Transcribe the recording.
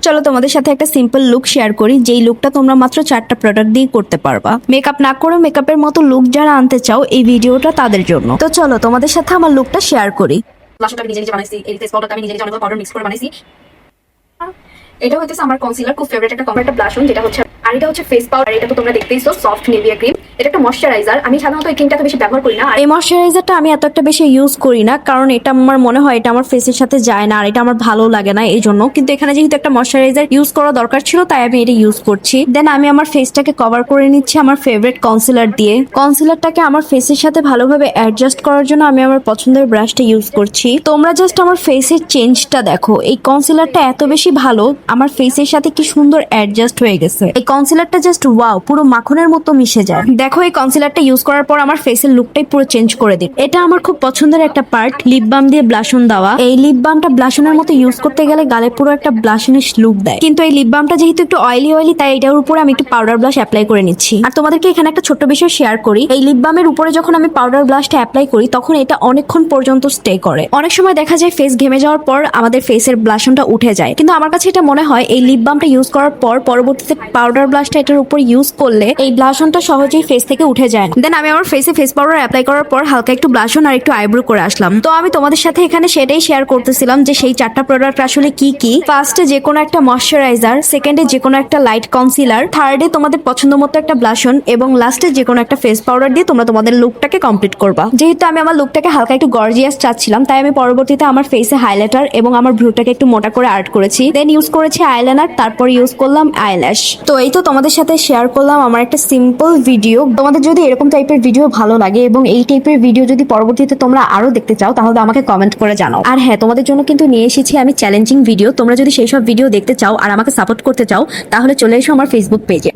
চলো তোমাদের সাথে একটা সিম্পল লুক শেয়ার করি, যেই লুকটা তোমরা মাত্র 4টা প্রোডাক্ট দিয়ে করতে পারবা। মেকআপ না করে মেকআপের মতো লুক যারা আনতে চাও, এই ভিডিওটা তাদের জন্য। তো চলো তোমাদের সাথে আমার লুকটা শেয়ার করি। ব্লাশটা আমি নিজে নিজে বানাইছি, এই ফেস পাউডারটা আমি নিজে নিজে অনেক পাউডার মিক্স করে বানাইছি। এটা হচ্ছে আমার কনসিলার, খুব ফেভারিট একটা কমফর্ট ব্লাশ অন, যেটা হচ্ছে, আর এটা হচ্ছে ফেস পাউডার। এটা তো তোমরা দেখতেইছো, সফট নেভিয়া ক্রিম। এটা একটা ময়শ্চারাইজার। আমি সাধারণত এই ক্রিমটা তো বেশি ব্যবহার করি না। আর এই ময়শ্চারাইজারটা আমি এত একটা বেশি ইউজ করি না, কারণ এটা আমার মনে হয় এটা আমার ফেসের সাথে যায় না, আর এটা আমার ভালো লাগে না এই জন্য। কিন্তু এখানে যেহেতু একটা ময়শ্চারাইজার ইউজ করা দরকার ছিল, তাই আমি এটা ইউজ করছি। দেন আমি আমার ফেসটাকে কভার করে নিচ্ছি আমার ফেভারিট কনসিলার দিয়ে। কনসিলারটাকে আমার ফেসের সাথে ভালোভাবে অ্যাডজাস্ট করার জন্য আমি আমার পছন্দের ব্রাশটা ইউজ করছি। তোমরা জাস্ট আমার ফেসের চেঞ্জটা দেখো। এই কনসিলারটা এত বেশি ভালো, আমার ফেসের সাথে কি সুন্দর অ্যাডজাস্ট হয়ে গেছে। এই কনসিলারটা জাস্ট ওয়াও, পুরো মাখনের মতো মিশে যায়। দেখো এই কনসিলারটা ইউজ করার পর আমার ফেসের লুকটাই পুরো চেঞ্জ করে দিই। এটা আমার খুব পছন্দের একটা পার্ট, লিপ বাম দিয়ে ব্লাশন দেওয়া। এই লিপ বামটা ব্লাশনের মতো ইউজ করতে গেলে গালে পুরো একটা ব্লাশনিশ লুক দেয়, কিন্তু এই লিপ বামটা যেহেতু একটু অয়েলি, তাই এটার উপরে আমি একটু পাউডার ব্লাশ অ্যাপ্লাই করে নিচ্ছি। আর তোমাদেরকে এখানে একটা ছোট্ট বিষয় শেয়ার করি, এই লিপ বামের উপরে যখন আমি পাউডার ব্লাশটা অ্যাপ্লাই করি, তখন এটা অনেকক্ষণ পর্যন্ত স্টে করে। অনেক সময় দেখা যায় ফেস ঘেমে যাওয়ার পর আমাদের ফেসের ব্লাশনটা উঠে যায়, কিন্তু আমার কাছে এটা মনে হয় এই লিপ বামটা ইউজ করার পর পরবর্তীতে পাউডার ব্লাশটা এটার উপর ইউজ করলে এই ব্লাশনটা সহজেই ফেস থেকে উঠে যায় না। দেন আমি আমার ফেসে ফেস পাউডার অ্যাপ্লাই করার পর হালকা একটু ব্লাশন আর একটু আইব্রো করে আসলাম। তো আমি তোমাদের সাথে এখানে সেটাই শেয়ার করতেছিলাম যে সেই 4টা প্রোডাক্ট আসলে কি কি। ফার্স্টে যে কোনো একটা ময়শ্চারাইজার, সেকেন্ডে যে কোনো একটা লাইট কনসিলার, থার্ডে তোমাদের পছন্দ মতো একটা ব্লাশন, এবং লাস্টে যে কোনো একটা ফেস পাউডার দিয়ে তোমরা তোমাদের লুকটাকে কমপ্লিট করবা। যেহেতু আমি আমার লুকটাকে হালকা একটু গর্জিয়াস চাচ্ছিলাম, তাই আমি পরবর্তীতে আমার ফেসে হাইলাইটার এবং আমার ভ্রুটাকে একটু মোটা করে আর্ট করেছি। দেন ইউজ করেছি আইলাইনার, তারপর ইউজ করলাম আইল্যাশ। তো এই তো তোমাদের সাথে শেয়ার করলাম আমার একটা সিম্পল ভিডিও। তোমাদের যদি এরকম টাইপের ভিডিও ভালো লাগে এবং এই টাইপের ভিডিও যদি পরবর্তীতে তোমরা আরো দেখতে চাও, তাহলে আমাকে কমেন্ট করে জানাও। আর হ্যাঁ, তোমাদের জন্য কিন্তু নিয়ে এসেছি আমি চ্যালেঞ্জিং ভিডিও। তোমরা যদি সেই সব ভিডিও দেখতে চাও আর আমাকে সাপোর্ট করতে চাও, তাহলে চলে এসো আমার ফেসবুক পেজে।